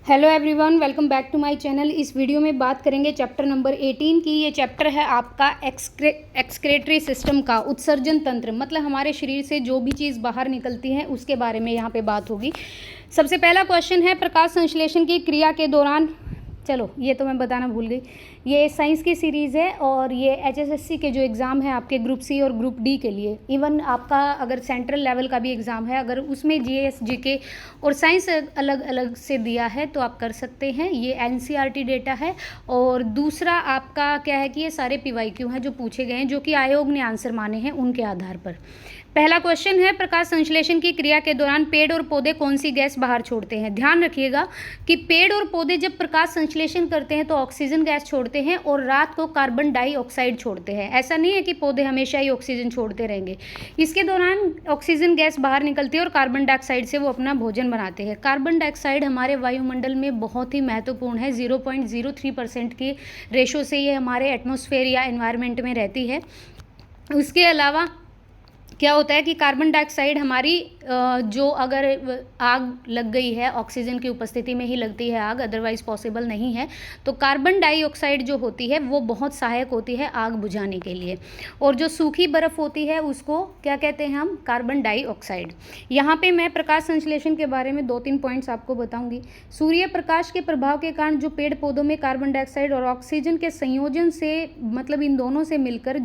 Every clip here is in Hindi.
Hello everyone, welcome back to my channel. इस वीडियो में बात करेंगे चैप्टर नंबर 18 की। ये चैप्टर है आपका एक्सक्रेटरी सिस्टम का, उत्सर्जन तंत्र। मतलब हमारे शरीर से जो भी चीज़ बाहर निकलती है उसके बारे में यहाँ पे बात होगी। सबसे पहला क्वेश्चन है, प्रकाश संश्लेषण की क्रिया के दौरान, चलो ये तो मैं बताना भूल गई, ये साइंस की सीरीज़ है और ये एचएसएससी के जो एग्ज़ाम है आपके ग्रुप सी और ग्रुप डी के लिए, इवन आपका अगर सेंट्रल लेवल का भी एग्ज़ाम है, अगर उसमें जीएस जीके और साइंस अलग अलग से दिया है तो आप कर सकते हैं। ये एनसीईआरटी डेटा है। और दूसरा आपका क्या है कि ये सारे पीवाईक्यू हैं जो पूछे गए हैं, जो कि आयोग ने आंसर माने हैं उनके आधार पर। पहला क्वेश्चन है, प्रकाश संश्लेषण की क्रिया के दौरान पेड़ और पौधे कौन सी गैस बाहर छोड़ते हैं। ध्यान रखिएगा कि पेड़ और पौधे जब प्रकाश संश्लेषण करते हैं तो ऑक्सीजन गैस छोड़ते हैं और रात को कार्बन डाइऑक्साइड छोड़ते हैं। ऐसा नहीं है कि पौधे हमेशा ही ऑक्सीजन छोड़ते रहेंगे। इसके दौरान ऑक्सीजन गैस बाहर निकलती है और कार्बन डाइऑक्साइड से वो अपना भोजन बनाते हैं। कार्बन डाइऑक्साइड हमारे वायुमंडल में बहुत ही महत्वपूर्ण है। 0.03% के रेशो से ये हमारे एटमॉस्फेयर या एनवायरनमेंट में रहती है। उसके अलावा क्या होता है कि कार्बन डाइऑक्साइड हमारी जो अगर आग लग गई है, ऑक्सीजन की उपस्थिति में ही लगती है आग, अदरवाइज पॉसिबल नहीं है, तो कार्बन डाइऑक्साइड जो होती है वो बहुत सहायक होती है आग बुझाने के लिए। और जो सूखी बर्फ़ होती है उसको क्या कहते हैं हम, कार्बन डाइऑक्साइड। यहाँ पे मैं प्रकाश संश्लेषण के बारे में 2-3 पॉइंट्स आपको बताऊँगी। सूर्य प्रकाश के प्रभाव के कारण जो पेड़ पौधों में कार्बन डाइऑक्साइड और ऑक्सीजन के संयोजन से, मतलब इन दोनों से मिलकर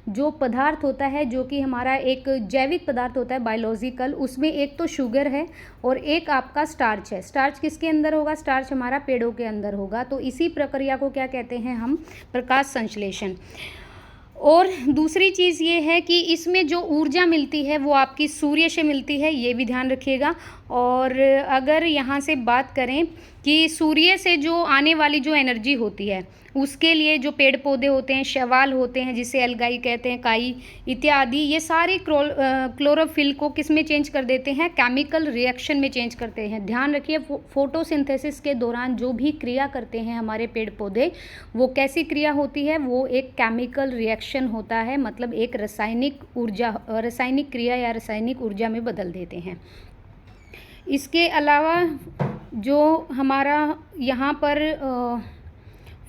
जो पदार्थ होता है, जो कि हमारा एक जैविक पदार्थ होता है बायोलॉजिकल, उसमें एक तो शुगर है और एक आपका स्टार्च है। स्टार्च किसके अंदर होगा? स्टार्च हमारा पेड़ों के अंदर होगा। तो इसी प्रक्रिया को क्या कहते हैं हम? प्रकाश संश्लेषण। और दूसरी चीज़ ये है कि इसमें जो ऊर्जा मिलती है वो आपकी सूर्य से मिलती है, ये भी ध्यान रखिएगा। और अगर यहाँ से बात करें कि सूर्य से जो आने वाली जो एनर्जी होती है उसके लिए जो पेड़ पौधे होते हैं, शैवाल होते हैं जिसे एल्गाई कहते हैं, काई इत्यादि, ये सारी क्लोरोफिल को किस में चेंज कर देते हैं? केमिकल रिएक्शन में चेंज करते हैं। ध्यान रखिए, फोटोसिंथेसिस के दौरान जो भी क्रिया करते हैं हमारे पेड़ पौधे, वो कैसी क्रिया होती है? वो एक केमिकल रिएक्शन होता है, मतलब एक रासायनिक क्रिया या रासायनिक ऊर्जा में बदल देते हैं। इसके अलावा जो हमारा यहाँ पर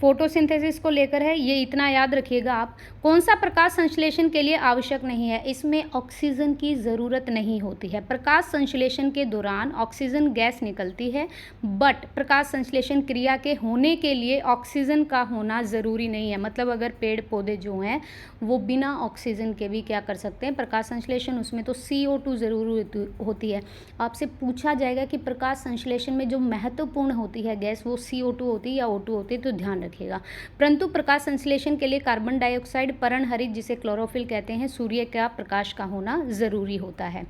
फोटोसिंथेसिस को लेकर है, ये इतना याद रखिएगा आप। कौन सा प्रकाश संश्लेषण के लिए आवश्यक नहीं है? इसमें ऑक्सीजन की ज़रूरत नहीं होती है। प्रकाश संश्लेषण के दौरान ऑक्सीजन गैस निकलती है, बट प्रकाश संश्लेषण क्रिया के होने के लिए ऑक्सीजन का होना ज़रूरी नहीं है। मतलब अगर पेड़ पौधे जो हैं वो बिना ऑक्सीजन के भी क्या कर सकते हैं? प्रकाश संश्लेषण। उसमें तो CO2 ज़रूर होती है। आपसे पूछा जाएगा कि प्रकाश संश्लेषण में जो महत्वपूर्ण होती है गैस, वो CO2 होती है या O2 होती है, तो ध्यान रखिएगा। परंतु प्रकाश संश्लेषण के लिए कार्बन डाइऑक्साइड, पर्णहरित जिसे क्लोरोफिल कहते हैं, सूर्य का प्रकाश का होना ज़रूरी होता है।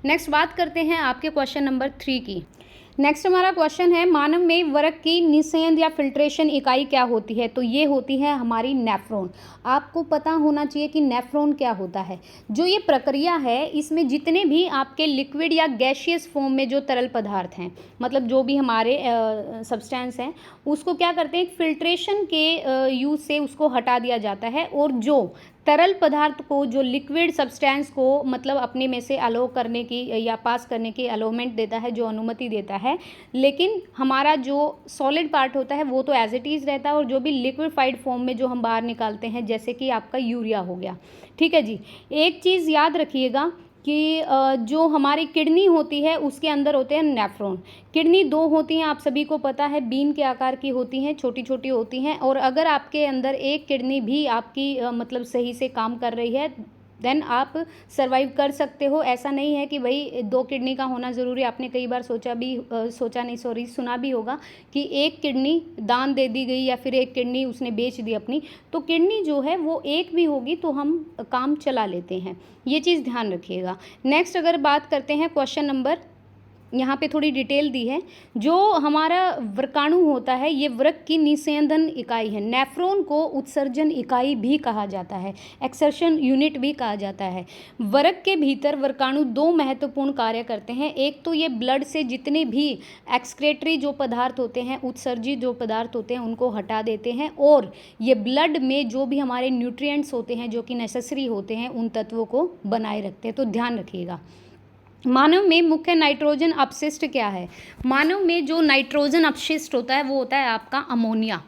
नेक्स्ट बात करते हैं आपके क्वेश्चन नंबर 3 की। नेक्स्ट हमारा क्वेश्चन है, मानव में वर्क की निस्यंद या फिल्ट्रेशन इकाई क्या होती है? तो ये होती है हमारी नेफ्रॉन। आपको पता होना चाहिए कि नेफ्रॉन क्या होता है। जो ये प्रक्रिया है, इसमें जितने भी आपके लिक्विड या गैशियस फॉर्म में जो तरल पदार्थ हैं, मतलब जो भी हमारे सब्सटेंस हैं, उसको क्या करते हैं? फिल्ट्रेशन के यूज़ से उसको हटा दिया जाता है। और जो तरल पदार्थ को, जो लिक्विड सब्सटेंस को मतलब अपने में से अलो करने की या पास करने की अलोमेंट देता है, जो अनुमति देता है। लेकिन हमारा जो सॉलिड पार्ट होता है वो तो एज इट इज़ रहता है, और जो भी लिक्विफाइड फॉर्म में जो हम बाहर निकालते हैं, जैसे कि आपका यूरिया हो गया। ठीक है जी। एक चीज़ याद रखिएगा कि जो हमारी किडनी होती है उसके अंदर होते हैं नेफ्रॉन। किडनी 2 होती हैं, आप सभी को पता है, बीन के आकार की होती हैं, छोटी छोटी होती हैं। और अगर आपके अंदर एक किडनी भी आपकी मतलब सही से काम कर रही है, देन आप सर्वाइव कर सकते हो। ऐसा नहीं है कि भाई 2 किडनी का होना ज़रूरी है। आपने कई बार सुना भी होगा कि एक किडनी दान दे दी गई या फिर एक किडनी उसने बेच दी अपनी। तो किडनी जो है वो एक भी होगी तो हम काम चला लेते हैं, ये चीज़ ध्यान रखिएगा। नेक्स्ट अगर बात करते हैं क्वेश्चन नंबर, यहाँ पे थोड़ी डिटेल दी है। जो हमारा वर्काणु होता है, ये वृक्क की निस्यंदन इकाई है। नेफ्रॉन को उत्सर्जन इकाई भी कहा जाता है, एक्सर्शन यूनिट भी कहा जाता है। वृक्क के भीतर वर्काणु 2 महत्वपूर्ण कार्य करते हैं। एक तो ये ब्लड से जितने भी एक्सक्रेटरी जो पदार्थ होते हैं, उत्सर्जित जो पदार्थ होते हैं, उनको हटा देते हैं। और ये ब्लड में जो भी हमारे न्यूट्रिएंट्स होते हैं, जो कि नेसेसरी होते हैं, उन तत्वों को बनाए रखते हैं। तो ध्यान रखिएगा। मानव में मुख्य नाइट्रोजन अपशिष्ट क्या है? मानव में जो नाइट्रोजन अपशिष्ट होता है वो होता है आपका अमोनिया।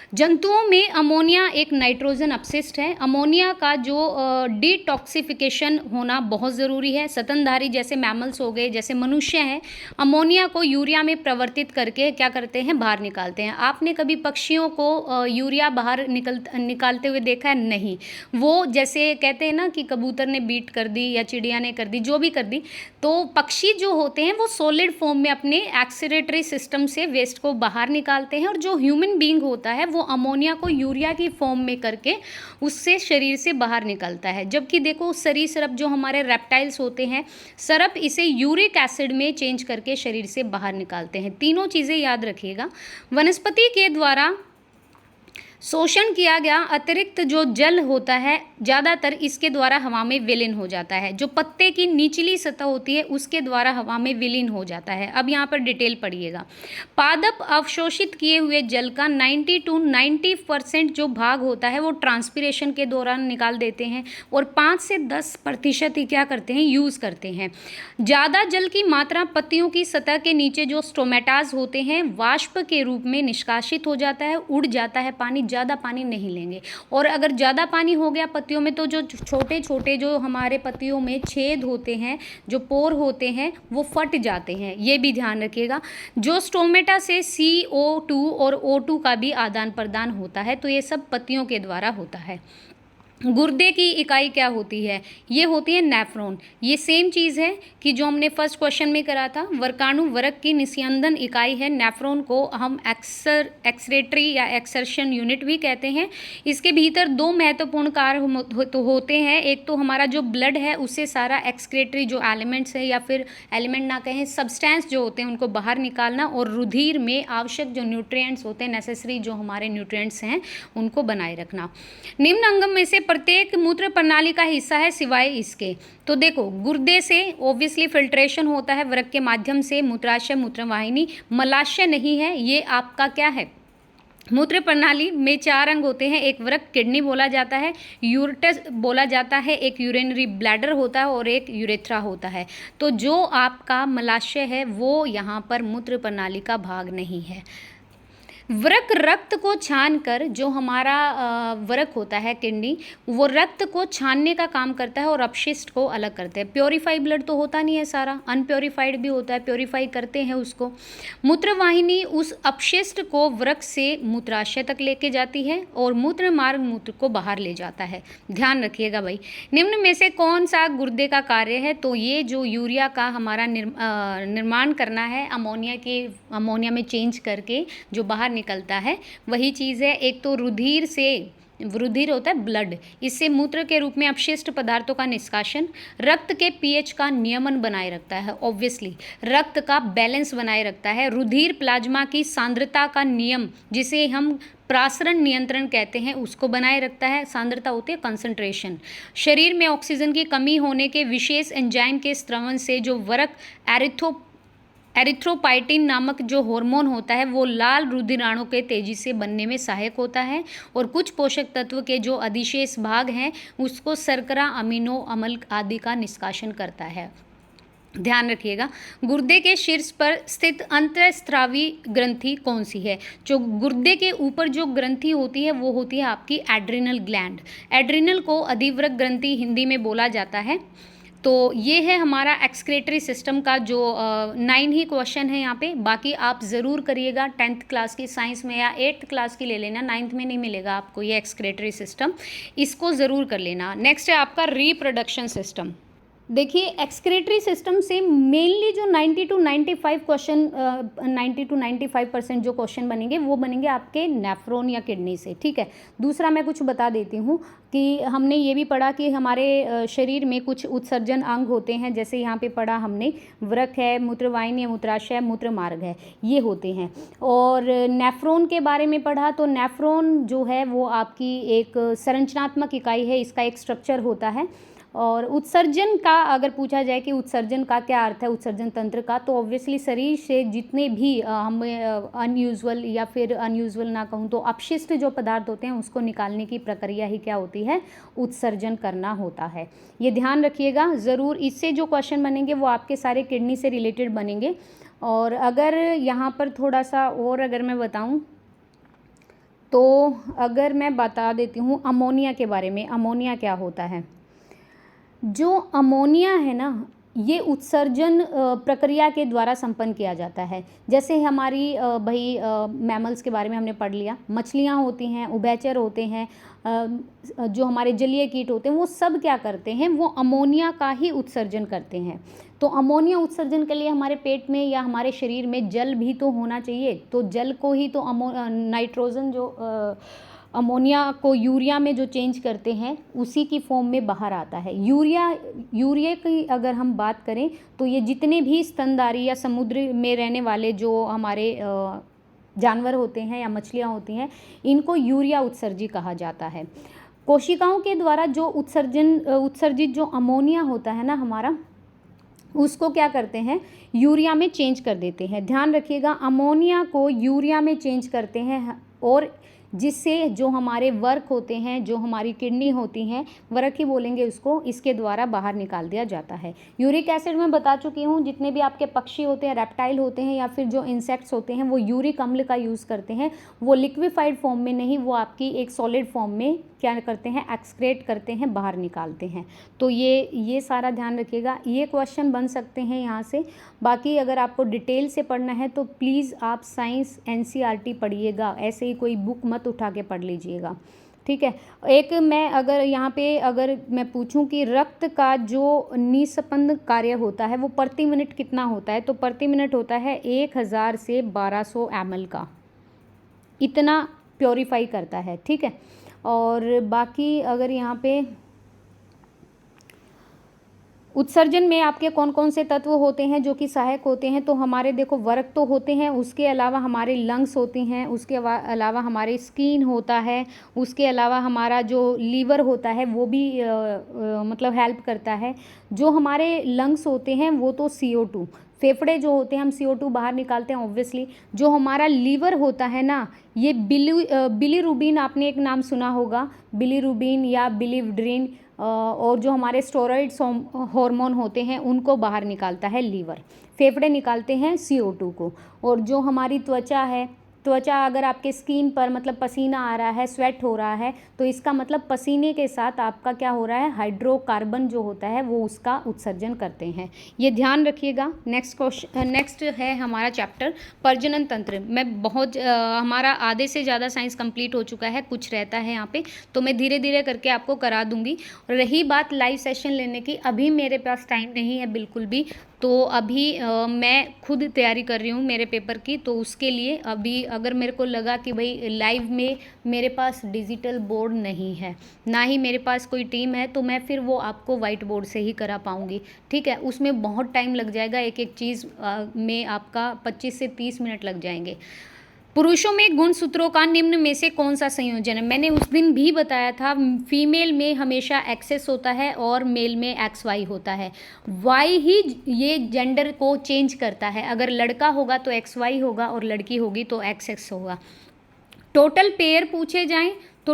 जंतुओं में अमोनिया एक नाइट्रोजन अपशिष्ट है। अमोनिया का जो डिटॉक्सिफिकेशन होना बहुत ज़रूरी है। स्तनधारी जैसे मैमल्स हो गए, जैसे मनुष्य हैं, अमोनिया को यूरिया में परिवर्तित करके क्या करते हैं, बाहर निकालते हैं। आपने कभी पक्षियों को यूरिया बाहर निकालते हुए देखा है? नहीं। वो जैसे कहते हैं ना कि कबूतर ने बीट कर दी या चिड़िया ने कर दी, जो भी कर दी, तो पक्षी जो होते हैं वो सॉलिड फॉर्म में अपने एक्सक्रीटरी सिस्टम से वेस्ट को बाहर निकालते हैं, और जो ह्यूमन बीइंग होता है वो अमोनिया को यूरिया की फॉर्म में करके उससे शरीर से बाहर निकलता है। जबकि देखो सरीसृप जो हमारे रेप्टाइल्स होते हैं, सरप इसे यूरिक एसिड में चेंज करके शरीर से बाहर निकालते हैं। तीनों चीज़ें याद रखिएगा। वनस्पति के द्वारा शोषण किया गया अतिरिक्त जो जल होता है ज़्यादातर इसके द्वारा हवा में विलीन हो जाता है। जो पत्ते की निचली सतह होती है उसके द्वारा हवा में विलीन हो जाता है। अब यहाँ पर डिटेल पढ़िएगा। पादप अवशोषित किए हुए जल का 90 to 90% जो भाग होता है वो ट्रांसपिरेशन के दौरान निकाल देते हैं, और 5 से 10% ही क्या करते हैं, यूज़ करते हैं। ज़्यादा जल की मात्रा पत्तियों की सतह के नीचे जो स्टोमेटाज होते हैं वाष्प के रूप में निष्कासित हो जाता है, उड़ जाता है पानी। ज़्यादा पानी नहीं लेंगे, और अगर ज़्यादा पानी हो गया पत्तियों में तो जो छोटे छोटे जो हमारे पत्तियों में छेद होते हैं, जो पोर होते हैं, वो फट जाते हैं। ये भी ध्यान रखिएगा। जो स्टोमेटा से CO2 और O2 का भी आदान प्रदान होता है, तो ये सब पत्तियों के द्वारा होता है। गुर्दे की इकाई क्या होती है? ये होती है नेफ्रॉन। ये सेम चीज़ है कि जो हमने फर्स्ट क्वेश्चन में करा था। वर्काणु वरक की निस्यंदन इकाई है। नेफ्रॉन को हम एक्सक्रीटरी या एक्सर्शन यूनिट भी कहते हैं। इसके भीतर दो महत्वपूर्ण कार्य तो होते हैं। एक तो हमारा जो ब्लड है उससे सारा एक्सक्रीटरी जो एलिमेंट्स है, या फिर एलिमेंट ना कहें, सब्सटेंस जो होते हैं उनको बाहर निकालना, और रुधिर में आवश्यक जो न्यूट्रिएंट्स होते हैं, नेसेसरी जो हमारे न्यूट्रिएंट्स हैं, उनको बनाए रखना। निम्न अंगम में से प्रत्येक मूत्र प्रणाली का हिस्सा है सिवाय इसके। तो देखो, गुर्दे से ऑब्वियसली फिल्ट्रेशन होता है वृक्क के माध्यम से, मूत्राशय, मूत्रवाहिनी। मलाशय नहीं है, ये आपका क्या है, मूत्र प्रणाली में 4 अंग होते हैं। एक वृक्क, किडनी बोला जाता है, यूरेटस बोला जाता है, एक यूरिनरी ब्लैडर होता है, और एक यूरेथ्रा होता है। तो जो आपका मलाशय है वो यहाँ पर मूत्र प्रणाली का भाग नहीं है। वृक्क रक्त को छानकर, जो हमारा वृक्क होता है किडनी, वो रक्त को छानने का काम करता है और अपशिष्ट को अलग करते हैं। प्योरीफाई ब्लड तो होता नहीं है सारा, अनप्योरीफाइड भी होता है, प्योरीफाई करते हैं उसको। मूत्रवाहिनी उस अपशिष्ट को वृक्क से मूत्राशय तक लेके जाती है, और मूत्र मार्ग मूत्र को बाहर ले जाता है। ध्यान रखिएगा भाई। निम्न में से कौन सा गुर्दे का कार्य है? तो ये जो यूरिया का हमारा निर्माण करना है, अमोनिया में चेंज करके जो बाहर निकलता है, वही चीज़ है। एक तो रुधिर होता है ब्लड, इससे मूत्र के रूप में अपशिष्ट पदार्थों का निष्कासन। रक्त के पीएच का नियमन बनाए रखता है, ऑब्वियसली रक्त का बैलेंस बनाए रखता है। रुधिर प्लाज्मा की सांद्रता का नियम, जिसे हम प्रासरण नियंत्रण कहते हैं, उसको बनाए रखता है। सांद्रता होती है कंसंट्रेशन। शरीर में ऑक्सीजन की कमी होने के विशेष एंजाइम के स्रवण से जो वृक्क एरिथ्रोपाइटिन नामक जो हार्मोन होता है वो लाल रुधिराणु के तेजी से बनने में सहायक होता है, और कुछ पोषक तत्व के जो अधिशेष भाग हैं उसको शर्करा, अमीनो अम्ल आदि का निष्कासन करता है। ध्यान रखिएगा। गुर्दे के शीर्ष पर स्थित अंतःस्रावी ग्रंथि कौन सी है? जो गुर्दे के ऊपर जो ग्रंथि होती है वो होती है आपकी एड्रिनल ग्लैंड। एड्रिनल को अधिवृक्क ग्रंथि हिंदी में बोला जाता है। तो ये है हमारा एक्सक्रीटरी सिस्टम का जो 9 ही क्वेश्चन है यहाँ पे। बाकी आप ज़रूर करिएगा 10th क्लास की साइंस में, या 8th क्लास की ले लेना, 9th में नहीं मिलेगा आपको ये एक्सक्रीटरी सिस्टम, इसको ज़रूर कर लेना। नेक्स्ट है आपका रिप्रोडक्शन सिस्टम। देखिए, एक्सक्रीटरी सिस्टम से मेनली जो 90 to 95% जो क्वेश्चन बनेंगे वो बनेंगे आपके नेफ्रॉन या किडनी से। ठीक है। दूसरा मैं कुछ बता देती हूँ कि हमने ये भी पढ़ा कि हमारे शरीर में कुछ उत्सर्जन अंग होते हैं, जैसे यहाँ पे पढ़ा हमने, वृक्क है, मूत्रवाहिनी है, मूत्राशय, मूत्र मार्ग है, ये होते हैं। और नेफ्रॉन के बारे में पढ़ा, तो नेफ्रॉन जो है वो आपकी एक संरचनात्मक इकाई है, इसका एक स्ट्रक्चर होता है, और उत्सर्जन का अगर पूछा जाए कि उत्सर्जन का क्या अर्थ है, उत्सर्जन तंत्र का, तो ऑब्वियसली शरीर से जितने भी हमें अनयूजुअल या फिर अनयूजुअल ना कहूँ तो अपशिष्ट जो पदार्थ होते हैं उसको निकालने की प्रक्रिया ही क्या होती है, उत्सर्जन करना होता है। ये ध्यान रखिएगा ज़रूर। इससे जो क्वेश्चन बनेंगे वो आपके सारे किडनी से रिलेटेड बनेंगे। और अगर यहाँ पर थोड़ा सा और अगर मैं बताऊँ तो अगर मैं बता देती हूँ अमोनिया के बारे में, अमोनिया क्या होता है। जो अमोनिया है ना, ये उत्सर्जन प्रक्रिया के द्वारा संपन्न किया जाता है। जैसे हमारी भाई मैमल्स के बारे में हमने पढ़ लिया, मछलियाँ होती हैं, उभयचर होते हैं, जो हमारे जलीय कीट होते हैं, वो सब क्या करते हैं, वो अमोनिया का ही उत्सर्जन करते हैं। तो अमोनिया उत्सर्जन के लिए हमारे पेट में या हमारे शरीर में जल भी तो होना चाहिए। तो जल को ही तो नाइट्रोजन जो अमोनिया को यूरिया में जो चेंज करते हैं उसी की फॉर्म में बाहर आता है। यूरिया की अगर हम बात करें तो ये जितने भी स्तनधारी या समुद्र में रहने वाले जो हमारे जानवर होते हैं या मछलियाँ होती हैं, इनको यूरिया उत्सर्जी कहा जाता है। कोशिकाओं के द्वारा जो उत्सर्जित जो अमोनिया होता है ना हमारा, उसको क्या करते हैं, यूरिया में चेंज कर देते हैं। ध्यान रखिएगा, अमोनिया को यूरिया में चेंज करते हैं और जिससे जो हमारे वर्क होते हैं, जो हमारी किडनी होती हैं, वर्क ही बोलेंगे उसको, इसके द्वारा बाहर निकाल दिया जाता है। यूरिक एसिड मैं बता चुकी हूँ, जितने भी आपके पक्षी होते हैं, रेप्टाइल होते हैं या फिर जो इंसेक्ट्स होते हैं, वो यूरिक अम्ल का यूज़ करते हैं। वो लिक्विफाइड फॉर्म में नहीं, वो आपकी एक सॉलिड फॉर्म में क्या करते हैं, एक्सक्रेट करते हैं, बाहर निकालते हैं। तो ये सारा ध्यान रखिएगा। ये क्वेश्चन बन सकते हैं यहाँ से। बाकी अगर आपको डिटेल से पढ़ना है तो प्लीज़ आप साइंस NCERT पढ़िएगा, ऐसे ही कोई बुक मत उठा के पढ़ लीजिएगा, ठीक है। एक मैं अगर यहाँ पे अगर मैं पूछूं कि रक्त का जो निस्पंदन कार्य होता है वो प्रति मिनट कितना होता है, तो प्रति मिनट होता है 1000 से 1200 ml का, इतना प्योरीफाई करता है, ठीक है। और बाकी अगर यहाँ पे उत्सर्जन में आपके कौन कौन से तत्व होते हैं जो कि सहायक होते हैं, तो हमारे देखो वर्क तो होते हैं, उसके अलावा हमारे लंग्स होती हैं, उसके अलावा हमारे स्किन होता है, उसके अलावा हमारा जो लीवर होता है वो भी मतलब हेल्प करता है। जो हमारे लंग्स होते हैं वो तो CO2, फेफड़े जो होते हैं हम CO2 बाहर निकालते हैं ऑब्वियसली। जो हमारा लीवर होता है ना, ये बिलीरुबिन, आपने एक नाम सुना होगा, बिलीरुबिन या बिलीवर्डिन, और जो हमारे स्टेरॉइड्स हार्मोन होते हैं उनको बाहर निकालता है लीवर। फेफड़े निकालते हैं CO2 को। और जो हमारी त्वचा है, त्वचा अगर आपके स्किन पर मतलब पसीना आ रहा है, स्वेट हो रहा है, तो इसका मतलब पसीने के साथ आपका क्या हो रहा है, हाइड्रोकार्बन जो होता है वो उसका उत्सर्जन करते हैं। ये ध्यान रखिएगा। नेक्स्ट है हमारा चैप्टर प्रजनन तंत्र। मैं बहुत हमारा आधे से ज़्यादा साइंस कंप्लीट हो चुका है, कुछ रहता है यहाँ पे, तो मैं धीरे धीरे करके आपको करा दूंगी। रही बात लाइव सेशन लेने की, अभी मेरे पास टाइम नहीं है बिल्कुल भी। तो अभी मैं खुद तैयारी कर रही हूँ मेरे पेपर की, तो उसके लिए अभी अगर मेरे को लगा कि भाई लाइव में मेरे पास डिजिटल बोर्ड नहीं है, ना ही मेरे पास कोई टीम है, तो मैं फिर वो आपको वाइट बोर्ड से ही करा पाऊँगी, ठीक है। उसमें बहुत टाइम लग जाएगा, एक एक चीज़ में आपका 25 से 30 मिनट लग जाएंगे। पुरुषों में गुणसूत्रों का निम्न में से कौन सा संयोजन है, मैंने उस दिन भी बताया था, फीमेल में हमेशा XS होता है और मेल में XY होता है। Y ही ये जेंडर को चेंज करता है, अगर लड़का होगा तो XY होगा और लड़की होगी तो XX होगा। टोटल पेयर पूछे जाएं तो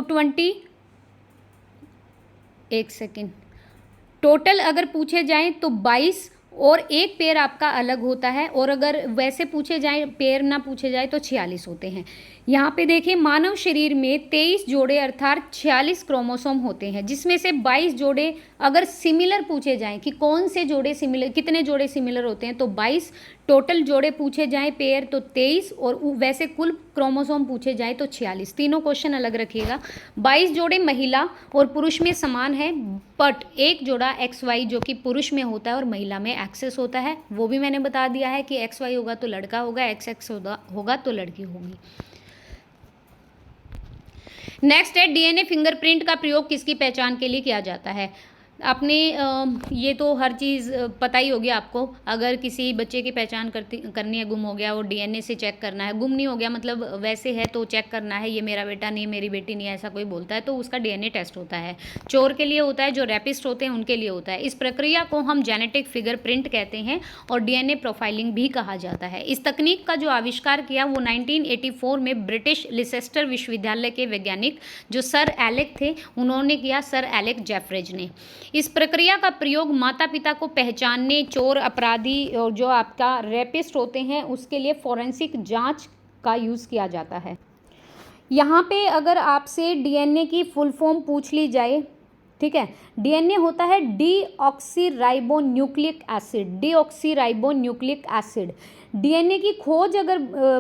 टोटल अगर पूछे जाएं तो 22 और एक पेयर आपका अलग होता है, और अगर वैसे पूछे जाए पेयर ना पूछे जाए तो 46 होते हैं। यहाँ पे देखिए, मानव शरीर में 23 जोड़े अर्थात 46 क्रोमोसोम होते हैं, जिसमें से 22 जोड़े अगर सिमिलर पूछे जाएं कि कौन से जोड़े सिमिलर, कितने जोड़े सिमिलर होते हैं, तो 22। टोटल जोड़े पूछे जाएं पेयर तो 23, और वैसे कुल क्रोमोसोम पूछे जाए तो 46। तीनों क्वेश्चन अलग रखिएगा। 22 जोड़े महिला और पुरुष में समान है, बट एक जोड़ा XY जो कि पुरुष में होता है और महिला में XS होता है, वो भी मैंने बता दिया है कि XY होगा तो लड़का होगा, XX होगा तो लड़की होगी। नेक्स्ट है DNA फिंगरप्रिंट का प्रयोग किसकी पहचान के लिए किया जाता है। आपने ये तो हर चीज़ पता ही होगी आपको। अगर किसी बच्चे की पहचान करनी है, गुम हो गया, वो डीएनए से चेक करना है, गुम नहीं हो गया मतलब वैसे है तो चेक करना है, ये मेरा बेटा नहीं, मेरी बेटी नहीं है, ऐसा कोई बोलता है तो उसका डीएनए टेस्ट होता है। चोर के लिए होता है, जो रैपिस्ट होते हैं उनके लिए होता है। इस प्रक्रिया को हम जेनेटिक फिंगरप्रिंट कहते हैं और डीएनए प्रोफाइलिंग भी कहा जाता है। इस तकनीक का जो आविष्कार किया वो 1984 में ब्रिटिश लिसेस्टर विश्वविद्यालय के वैज्ञानिक जो सर एलेक थे उन्होंने किया, सर एलेक जेफरेज ने। इस प्रक्रिया का प्रयोग माता पिता को पहचानने, चोर, अपराधी और जो आपका रेपिस्ट होते हैं उसके लिए फॉरेंसिक जांच का यूज़ किया जाता है। यहाँ पे अगर आपसे डीएनए की फुल फॉर्म पूछ ली जाए, ठीक है, डीएनए होता है deoxyribonucleic acid, deoxyribonucleic acid. DNA की खोज अगर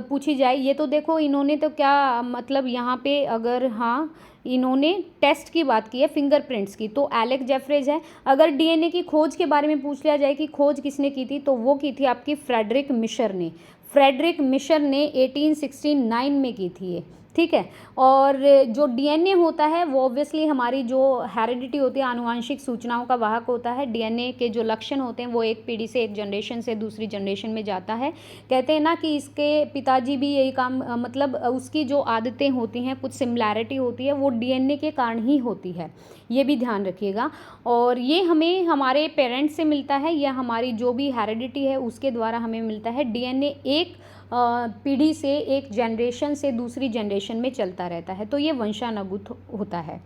पूछी जाए, ये तो देखो इन्होंने तो क्या मतलब यहाँ पे अगर हाँ इन्होंने टेस्ट की बात की है फिंगरप्रिंट्स की, तो एलेक जेफरेज है। अगर डीएनए की खोज के बारे में पूछ लिया जाए कि खोज किसने की थी, तो वो की थी आपकी फ्रेडरिक मिशर ने। फ्रेडरिक मिशर ने 1869 में की थी ये, ठीक है। और जो डीएनए होता है वो ऑब्वियसली हमारी जो हेरिडिटी होती है, आनुवांशिक सूचनाओं का वाहक होता है। डीएनए के जो लक्षण होते हैं वो एक पीढ़ी से, एक जनरेशन से दूसरी जनरेशन में जाता है। कहते हैं ना कि इसके पिताजी भी यही काम मतलब उसकी जो आदतें होती हैं, कुछ सिमिलैरिटी होती है, वो डीएनए के कारण ही होती है, ये भी ध्यान रखिएगा। और ये हमें हमारे पेरेंट्स से मिलता है या हमारी जो भी हेरिडिटी है उसके द्वारा हमें मिलता है। डीएनए एक पीढ़ी से, एक जनरेशन से दूसरी जनरेशन में चलता रहता है, तो ये वंशानुगत होता है।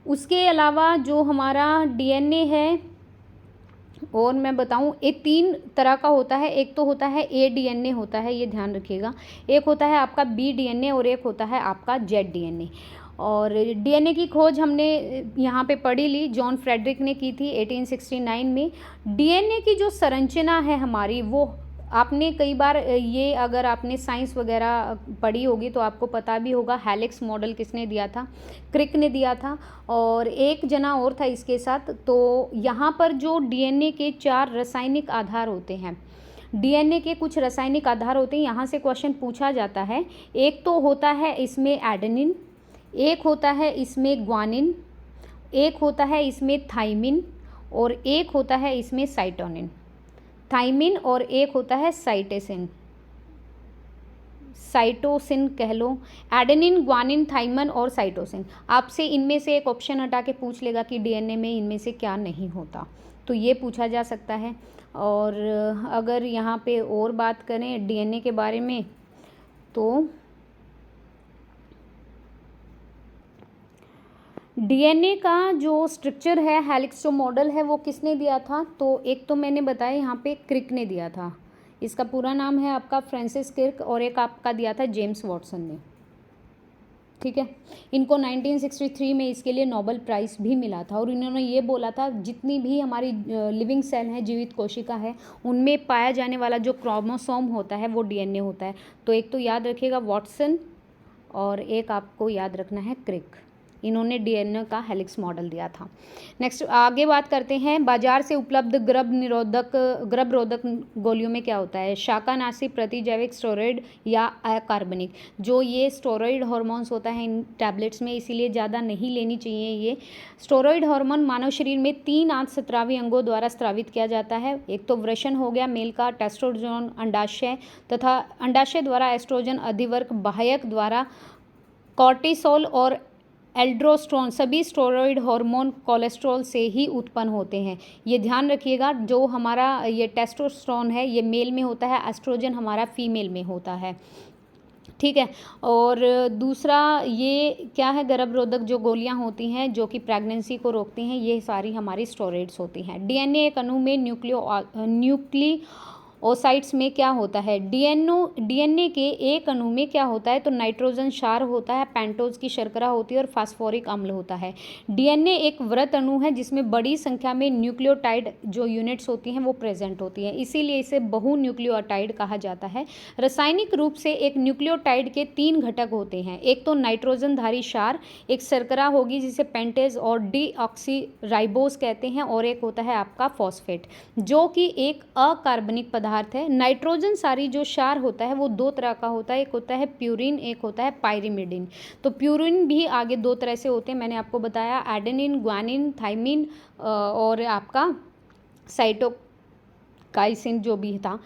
उसके अलावा जो हमारा डीएनए है और मैं बताऊं, ये 3 तरह का होता है। एक तो होता है ए डीएनए होता है, ये ध्यान रखिएगा। एक होता है आपका बी डीएनए और एक होता है आपका जेड डीएनए। और डीएनए की खोज हमने यहाँ पे पढ़ी ली, जॉन फ्रेडरिक ने की थी 1869 में। डीएनए की जो संरचना है हमारी, वो आपने कई बार ये अगर आपने साइंस वगैरह पढ़ी होगी तो आपको पता भी होगा, हेलिक्स मॉडल किसने दिया था, क्रिक ने दिया था और एक जना और था इसके साथ। तो यहाँ पर जो डीएनए के 4 रासायनिक आधार होते हैं, डीएनए के कुछ रासायनिक आधार होते हैं, यहाँ से क्वेश्चन पूछा जाता है। एक तो होता है इसमें एडेनिन, एक होता है इसमें ग्वानिन, एक होता है इसमें थाइमिन और एक होता है इसमें साइटोनिन। थाइमिन और एक होता है साइटोसिन, साइटोसिन कह लो। एडेनिन, ग्वानिन, थाइमिन और साइटोसिन। आपसे इनमें से एक ऑप्शन हटा के पूछ लेगा कि डीएनए में इनमें से क्या नहीं होता, तो ये पूछा जा सकता है। और अगर यहाँ पे और बात करें डीएनए के बारे में, तो डीएनए का जो स्ट्रक्चर है, हेलिक्स जो मॉडल है, वो किसने दिया था, तो एक तो मैंने बताया यहाँ पे क्रिक ने दिया था, इसका पूरा नाम है आपका फ्रांसिस क्रिक, और एक आपका दिया था जेम्स वॉटसन ने, ठीक है। इनको 1963 में इसके लिए नोबेल प्राइज़ भी मिला था और इन्होंने ये बोला था जितनी भी हमारी लिविंग सेल हैं, जीवित कोशिका है, उनमें पाया जाने वाला जो क्रोमोसोम होता है वो डीएनए होता है। तो एक तो याद रखिएगा वॉटसन और एक आपको याद रखना है क्रिक, इन्होंने डीएनए का हेलिक्स मॉडल दिया था। नेक्स्ट आगे बात करते हैं, बाजार से उपलब्ध गर्भरोधक गोलियों में क्या होता है, शाकानाशी, प्रतिजैविक, स्टेरॉइड या अकार्बनिक। जो ये स्टेरॉइड हार्मोन्स होता है इन टैबलेट्स में, इसीलिए ज़्यादा नहीं लेनी चाहिए। ये स्टेरॉइड हार्मोन मानव शरीर में 3 अंतःस्रावी अंगों द्वारा स्रावित किया जाता है। एक तो वृषण हो गया मेल का, टेस्टोस्टेरोन अंडाशय तथा अंडाशय द्वारा एस्ट्रोजन अधिवर्ग, बाह्यक द्वारा कॉर्टिसोल और एल्ड्रोस्ट्रोन। सभी स्टेरॉइड हार्मोन कोलेस्ट्रॉल से ही उत्पन्न होते हैं, ये ध्यान रखिएगा। जो हमारा ये टेस्टोस्टेरोन है ये मेल में होता है, एस्ट्रोजन हमारा फीमेल में होता है, ठीक है। और दूसरा ये क्या है, गर्भरोधक जो गोलियां होती हैं जो कि प्रेगनेंसी को रोकती हैं, ये सारी हमारी स्टेरॉइड्स होती हैं। डीएनए एक अणु में न्यूक्लियोसाइड्स में क्या होता है, डीएनए के एक अणु में क्या होता है, तो नाइट्रोजन क्षार होता है, पेंटोज की शर्करा होती है और फास्फोरिक अम्ल होता है। डीएनए एक वृत्त अणु है जिसमें बड़ी संख्या में न्यूक्लियोटाइड जो यूनिट्स होती हैं वो प्रेजेंट होती हैं, इसीलिए इसे बहुन्यूक्लियोटाइड कहा जाता है। रासायनिक रूप से एक न्यूक्लियोटाइड के 3 घटक होते हैं, एक तो नाइट्रोजनधारी क्षार, एक शर्करा होगी जिसे पेंटेज और डीऑक्सीराइबोज कहते हैं, और एक होता है आपका फॉस्फेट जो कि एक अकार्बनिक पदार्थ पदार्थ है। नाइट्रोजन सारी जो क्षार होता है वो दो तरह का होता है, एक होता है प्यूरिन, एक होता है पायरिमिडिन। तो प्यूरिन भी आगे दो तरह से होते हैं, मैंने आपको बताया, एडेनिन, ग्वानिन, थाइमिन और आपका साइटोकाइसिन जो भी था।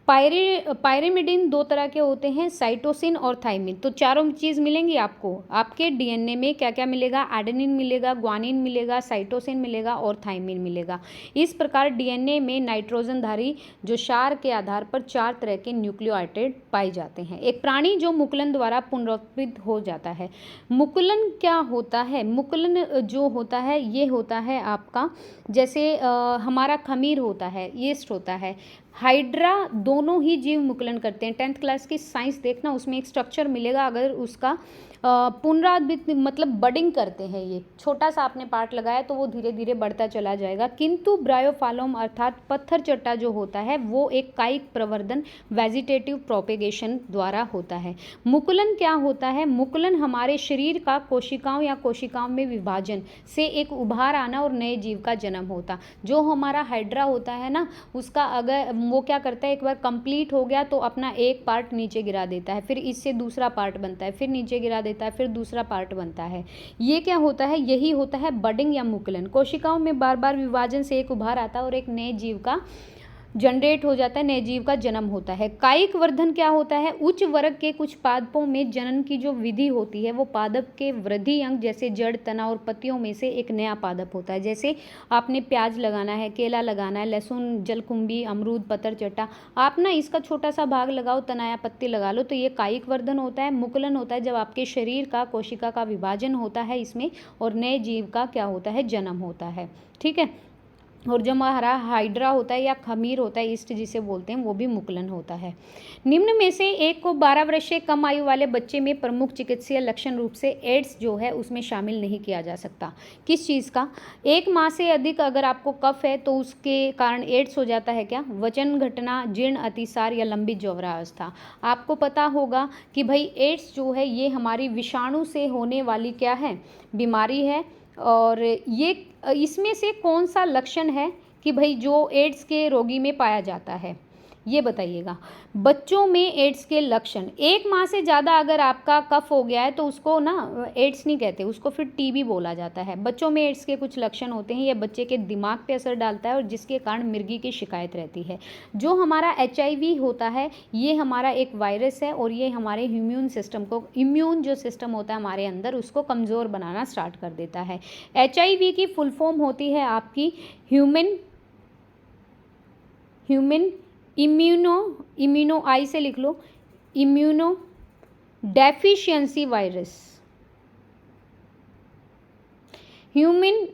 पायरिमिडिन दो तरह के होते हैं, साइटोसिन और थाइमिन। तो चारों चीज़ मिलेंगी आपको, आपके डीएनए में क्या क्या मिलेगा, एडेनिन मिलेगा, ग्वानिन मिलेगा, साइटोसिन मिलेगा और थाइमिन मिलेगा। इस प्रकार डीएनए में नाइट्रोजनधारी जो क्षार के आधार पर 4 तरह के न्यूक्लियोटाइड पाए जाते हैं। एक प्राणी जो मुकुलन द्वारा पुनरुत्पादित हो जाता है। मुकुलन क्या होता है? मुकुलन जो होता है ये होता है आपका, जैसे हमारा खमीर होता है, यीस्ट होता है, हाइड्रा, दोनों ही जीव मुकुलन करते हैं। 10th क्लास की साइंस देखना, उसमें एक स्ट्रक्चर मिलेगा, अगर उसका पुनरावृत्ति मतलब बडिंग करते हैं, ये छोटा सा आपने पार्ट लगाया तो वो धीरे धीरे बढ़ता चला जाएगा। किंतु ब्रायोफालोम अर्थात पत्थर चट्टा जो होता है वो एक कायिक प्रवर्धन वेजिटेटिव प्रोपेगेशन द्वारा होता है। मुकुलन क्या होता है? मुकुलन हमारे शरीर का कोशिकाओं या कोशिकाओं में विभाजन से एक उभार आना और नए जीव का जन्म होता। जो हमारा हाइड्रा होता है ना, उसका अगर वो क्या करता है, एक बार कंप्लीट हो गया तो अपना एक पार्ट नीचे गिरा देता है, फिर इससे दूसरा पार्ट बनता है, फिर नीचे गिरा देता है, फिर दूसरा पार्ट बनता है। ये क्या होता है? यही होता है बडिंग या मुकुलन। कोशिकाओं में बार बार विभाजन से एक उभार आता है और एक नए जीव का जनरेट हो जाता है, नए जीव का जन्म होता है। कायिक वर्धन क्या होता है? उच्च वर्ग के कुछ पादपों में जनन की जो विधि होती है वो पादप के वृद्धि अंग जैसे जड़, तना और पत्तियों में से एक नया पादप होता है। जैसे आपने प्याज लगाना है, केला लगाना है, लहसुन, जलकुंभी, अमरूद, पत्थर चट्टा, आप ना इसका छोटा सा भाग लगाओ, तना या पत्ती लगा लो, तो ये कायिक वर्धन होता है। मुकुलन होता है जब आपके शरीर का कोशिका का विभाजन होता है इसमें और नए जीव का क्या होता है, जन्म होता है। ठीक है। और जो हमारा हाइड्रा होता है या खमीर होता है, ईस्ट जिसे बोलते हैं, वो भी मुकुलन होता है। निम्न में से एक को 12 वर्ष से कम आयु वाले बच्चे में प्रमुख चिकित्सीय लक्षण रूप से एड्स जो है उसमें शामिल नहीं किया जा सकता। किस चीज़ का? 1 माह से अधिक अगर आपको कफ है तो उसके कारण एड्स हो जाता है क्या? वजन घटना, जीर्ण अतिसार या लंबी जौवरावस्था। आपको पता होगा कि भाई एड्स जो है ये हमारी विषाणु से होने वाली क्या है, बीमारी है। और ये इसमें से कौन सा लक्षण है कि भाई जो एड्स के रोगी में पाया जाता है, ये बताइएगा। बच्चों में एड्स के लक्षण, 1 माह से ज़्यादा अगर आपका कफ हो गया है तो उसको ना एड्स नहीं कहते, उसको फिर टीबी बोला जाता है। बच्चों में एड्स के कुछ लक्षण होते हैं, ये बच्चे के दिमाग पे असर डालता है और जिसके कारण मिर्गी की शिकायत रहती है। जो हमारा HIV होता है ये हमारा एक वायरस है और ये हमारे इम्यून सिस्टम को, इम्यून जो सिस्टम होता है हमारे अंदर, उसको कमज़ोर बनाना स्टार्ट कर देता है। HIV की फुल फॉर्म होती है आपकी ह्यूमन इम्यूनो आई से लिख लो, immunodeficiency virus. Human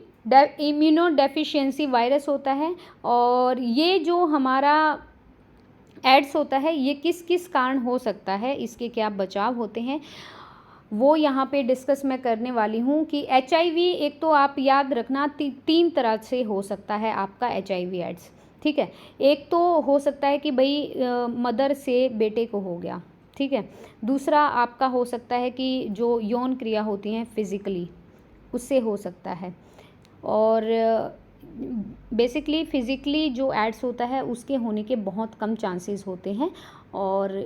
immunodeficiency virus होता है। और ये जो हमारा एड्स होता है ये किस किस कारण हो सकता है, इसके क्या बचाव होते हैं, वो यहाँ पे डिस्कस मैं करने वाली हूँ। कि HIV एक तो आप याद रखना 3 तरह से हो सकता है आपका HIV एड्स। ठीक है। एक तो हो सकता है कि भाई मदर से बेटे को हो गया। ठीक है। दूसरा आपका हो सकता है कि जो यौन क्रिया होती हैं फिज़िकली, उससे हो सकता है। और बेसिकली फिज़िकली जो एड्स होता है उसके होने के बहुत कम चांसेस होते हैं और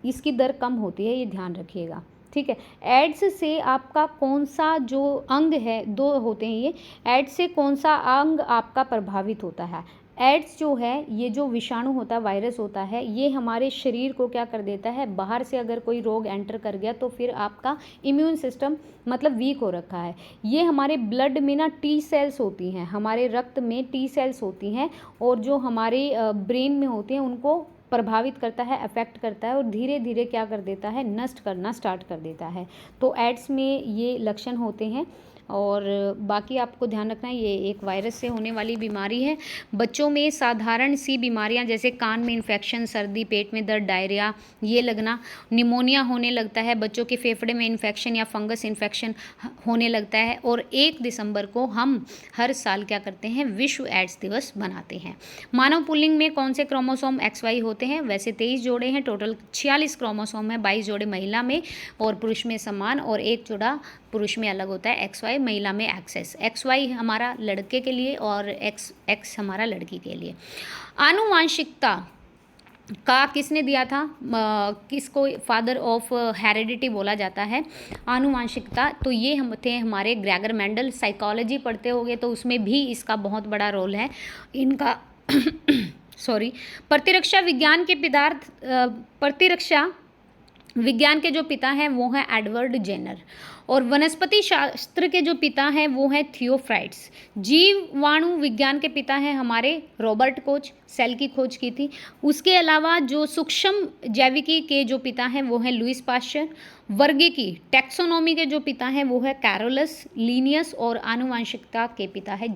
इसकी दर कम होती है, ये ध्यान रखिएगा। ठीक है। एड्स से आपका कौन सा जो अंग है, 2 होते हैं ये, एड्स से कौन सा अंग आपका प्रभावित होता है? एड्स जो है ये जो विषाणु होता है, वायरस होता है, ये हमारे शरीर को क्या कर देता है, बाहर से अगर कोई रोग एंटर कर गया तो फिर आपका इम्यून सिस्टम मतलब वीक हो रखा है। ये हमारे ब्लड में ना T सेल्स होती हैं, हमारे रक्त में T सेल्स होती हैं और जो हमारे ब्रेन में होती हैं उनको प्रभावित करता है, अफेक्ट करता है और धीरे धीरे क्या कर देता है, नष्ट करना स्टार्ट कर देता है। तो एड्स में ये लक्षण होते हैं। और बाकी आपको ध्यान रखना है ये एक वायरस से होने वाली बीमारी है। बच्चों में साधारण सी बीमारियां जैसे कान में इन्फेक्शन, सर्दी, पेट में दर्द, डायरिया ये लगना, निमोनिया होने लगता है, बच्चों के फेफड़े में इन्फेक्शन या फंगस इन्फेक्शन होने लगता है। और 1 दिसंबर को हम हर साल क्या करते हैं, विश्व एड्स दिवस मनाते हैं। मानव पुल्लिंग में कौन से क्रोमोसोम XY होते हैं? वैसे 23 जोड़े हैं, टोटल 46 क्रोमोसोम है, 22 जोड़े महिला में और पुरुष में समान और 1 जोड़ा पुरुष में अलग होता है XY, महिला में XX। XY हमारा लड़के के लिए और XX हमारा लड़की के लिए। आनुवांशिकता का किसने दिया था, किसको फादर ऑफ हेरिडिटी बोला जाता है, आनुवांशिकता? तो ये हम थे हमारे ग्रेगर मेंडल। साइकोलॉजी पढ़ते होगे तो उसमें भी इसका बहुत बड़ा रोल है इनका सॉरी। प्रतिरक्षा विज्ञान के प्रतिरक्षा विज्ञान के जो पिता हैं वो हैं एडवर्ड जेनर, और वनस्पति शास्त्र के जो पिता हैं वो हैं थियोफ्राइट्स। जीवाणु विज्ञान के पिता हैं हमारे रॉबर्ट कोच, सेल की खोज की थी। उसके अलावा जो सूक्ष्म जैविकी के जो पिता हैं वो हैं लुईस पाश्चर। वर्गीकी टैक्सोनॉमी के जो पिता हैं वो है कैरोलस लीनियस, और आनुवांशिकता के पिता है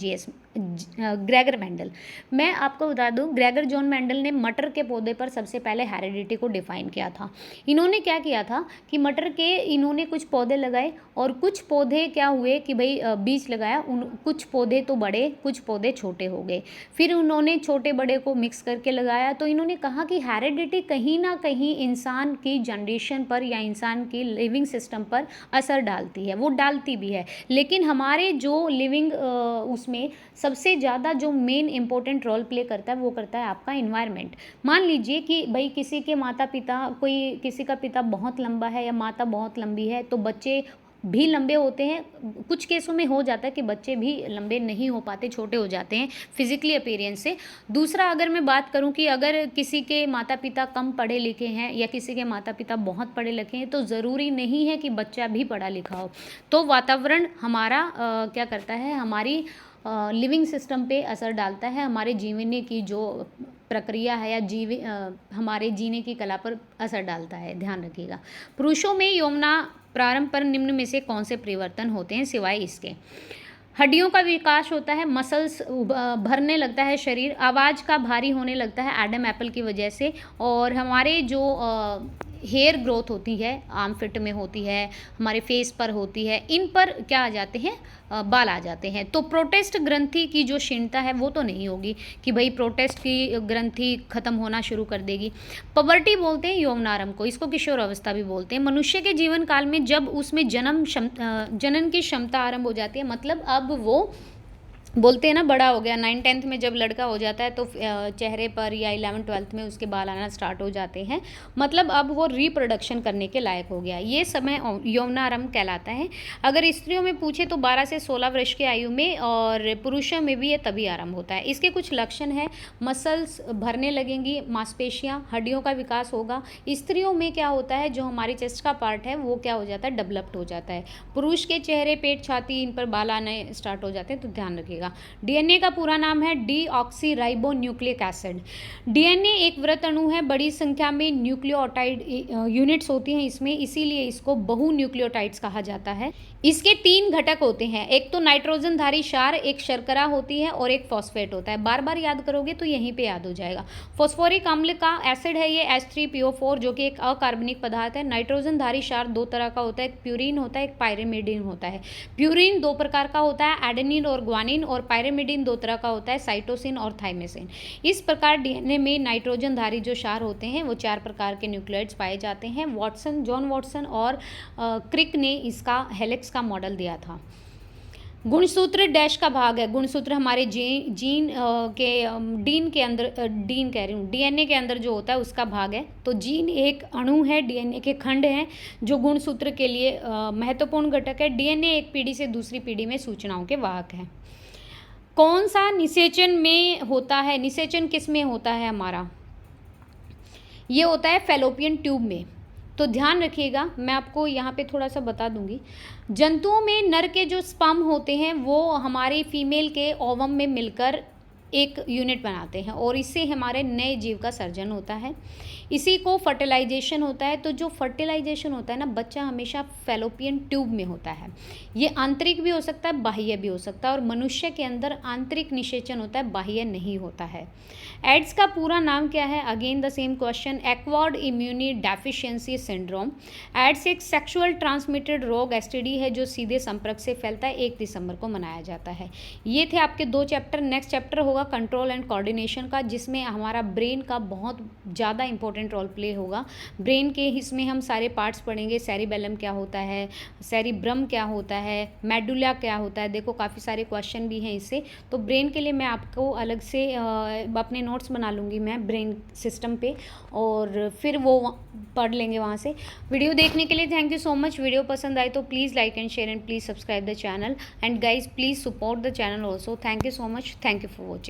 ग्रेगर मेंडल। मैं आपको बता दूं, ग्रेगर जॉन मेंडल ने मटर के पौधे पर सबसे पहले हेरिडिटी को डिफाइन किया था। इन्होंने क्या किया था कि मटर के इन्होंने कुछ पौधे लगाए, और कुछ पौधे क्या हुए कि भाई बीज लगाया, कुछ पौधे तो बड़े, कुछ पौधे छोटे हो गए। फिर उन्होंने छोटे बड़े को मिक्स करके लगाया। तो इन्होंने कहा कि हेरिडिटी कहीं ना कहीं इंसान की जनरेशन पर या इंसान की लिविंग सिस्टम पर असर डालती है, वो डालती भी है। लेकिन हमारे जो लिविंग उसमें सबसे ज़्यादा जो मेन इंपॉर्टेंट रोल प्ले करता है वो करता है आपका इन्वायरमेंट। मान लीजिए कि भाई किसी के माता पिता, कोई किसी का पिता बहुत लंबा है या माता बहुत लंबी है, तो बच्चे भी लंबे होते हैं। कुछ केसों में हो जाता है कि बच्चे भी लंबे नहीं हो पाते, छोटे हो जाते हैं फिजिकली अपीयरेंस से। दूसरा, अगर मैं बात करूं कि अगर किसी के माता पिता कम पढ़े लिखे हैं या किसी के माता पिता बहुत पढ़े लिखे हैं, तो ज़रूरी नहीं है कि बच्चा भी पढ़ा लिखा हो। तो वातावरण हमारा क्या करता है, हमारी लिविंग सिस्टम पे असर डालता है, हमारे जीवने की जो प्रक्रिया है या हमारे जीने की कला पर असर डालता है, ध्यान रखिएगा। पुरुषों में यौवना प्रारंभ पर निम्न में से कौन से परिवर्तन होते हैं सिवाय इसके? हड्डियों का विकास होता है, मसल्स भरने लगता है शरीर, आवाज़ का भारी होने लगता है एडम एप्पल की वजह से, और हमारे जो हेयर ग्रोथ होती है आर्म फिट में होती है, हमारे फेस पर होती है, इन पर क्या आ जाते हैं, बाल आ जाते हैं। तो प्रोटेस्ट ग्रंथि की जो क्षीणता है वो तो नहीं होगी कि भाई प्रोटेस्ट की ग्रंथि खत्म होना शुरू कर देगी। पबर्टी बोलते हैं यौवनारंभ को, इसको किशोर अवस्था भी बोलते हैं। मनुष्य के जीवन काल में जब उसमें जनन की क्षमता आरंभ हो जाती है, मतलब अब वो बोलते हैं ना बड़ा हो गया। 9th-10th में जब लड़का हो जाता है तो चेहरे पर, या 11th-12th में उसके बाल आना स्टार्ट हो जाते हैं, मतलब अब वो रिप्रोडक्शन करने के लायक हो गया। ये समय यौवनारंभ कहलाता है। अगर स्त्रियों में पूछे तो 12 से 16 वर्ष की आयु में, और पुरुषों में भी ये तभी आरंभ होता है। इसके कुछ लक्षण हैं, मसल्स भरने लगेंगी, मांसपेशियाँ, हड्डियों का विकास होगा। स्त्रियों में क्या होता है, जो हमारी चेस्ट का पार्ट है वो क्या हो जाता है, डेवलप्ड हो जाता है। पुरुष के चेहरे, पेट, छाती, इन पर बाल आने स्टार्ट हो जाते हैं, तो ध्यान रखिएगा। डीएनए का पूरा नाम है डीऑक्सीराइबोन्यूक्लिक एसिड। डीएनए एक वृत्त अणु है, बड़ी संख्या में न्यूक्लियोटाइड यूनिट्स होती हैं इसमें, इसीलिए इसको बहुन्यूक्लियोटाइड्स कहा जाता है। इसके 3 घटक होते हैं, एक तो नाइट्रोजन धारी क्षार, एक शर्करा होती है, और एक फॉस्फेट होता है। बार बार याद करोगे तो यहीं पे याद हो जाएगा। फॉस्फोरिक अम्ल का एसिड है ये H3PO4, जो कि एक अकार्बनिक पदार्थ है। नाइट्रोजन धारी क्षार 2 तरह का होता है, एक प्यूरिन होता है, एक पायरिमिडिन होता है। प्यूरिन 2 प्रकार का होता है, एडेनिन और ग्वानिन, और पायरिमिडिन 2 तरह का होता है, साइटोसिन और थाइमिसिन। इस प्रकार डीएनए में नाइट्रोजन धारी जो क्षार होते हैं वो 4 प्रकार के न्यूक्लियोइड्स पाए जाते हैं। जॉन वॉटसन और क्रिक ने इसका हेलिक्स का मॉडल दिया था। गुणसूत्र डैश का भाग है। गुणसूत्र हमारे डीएनए के अंदर जो होता है उसका भाग है। तो जीन एक अणु है, डीएनए के खंड हैं जो गुणसूत्र के लिए महत्वपूर्ण घटक है। डीएनए एक पीढ़ी से दूसरी पीढ़ी में सूचनाओं के वाहक हैं। कौन सा निषेचन में होता है, निषेचन किस में होता है हमारा, ये होता है फैलोपियन ट्यूब में। तो ध्यान रखिएगा, मैं आपको यहाँ पे थोड़ा सा बता दूंगी। जंतुओं में नर के जो स्पर्म होते हैं वो हमारी फीमेल के ओवम में मिलकर एक यूनिट बनाते हैं, और इससे हमारे नए जीव का सर्जन होता है। इसी को फर्टिलाइजेशन होता है। तो जो फर्टिलाइजेशन होता है ना, बच्चा हमेशा फैलोपियन ट्यूब में होता है। ये आंतरिक भी हो सकता है, बाह्य भी हो सकता है, और मनुष्य के अंदर आंतरिक निषेचन होता है, बाह्य नहीं होता है। एड्स का पूरा नाम क्या है, again the same question, acquired immuno deficiency syndrome. AIDS एक सेक्सुअल ट्रांसमिटेड रोग, एसटीडी है, जो सीधे संपर्क से फैलता है। 1 दिसंबर को मनाया जाता है। ये थे आपके 2 चैप्टर। नेक्स्ट चैप्टर होगा होगा कंट्रोल एंड कोऑर्डिनेशन का, जिसमें हमारा ब्रेन का बहुत ज़्यादा इंपॉर्टेंट रोल प्ले होगा। ब्रेन के इसमें हम सारे पार्ट्स पढ़ेंगे, सेरिबेलम क्या होता है, सेरिब्रम क्या होता है, मेडुला क्या होता है। देखो काफ़ी सारे क्वेश्चन भी हैं इससे, तो ब्रेन के लिए मैं आपको अलग से अपने नोट्स बना लूँगी मैं ब्रेन सिस्टम पे, और फिर वो पढ़ लेंगे वहाँ से। वीडियो देखने के लिए thank you so much. Video पसंद आए तो please like and share and please subscribe the channel, and guys please support the channel also. Thank you so much, thank you for watching.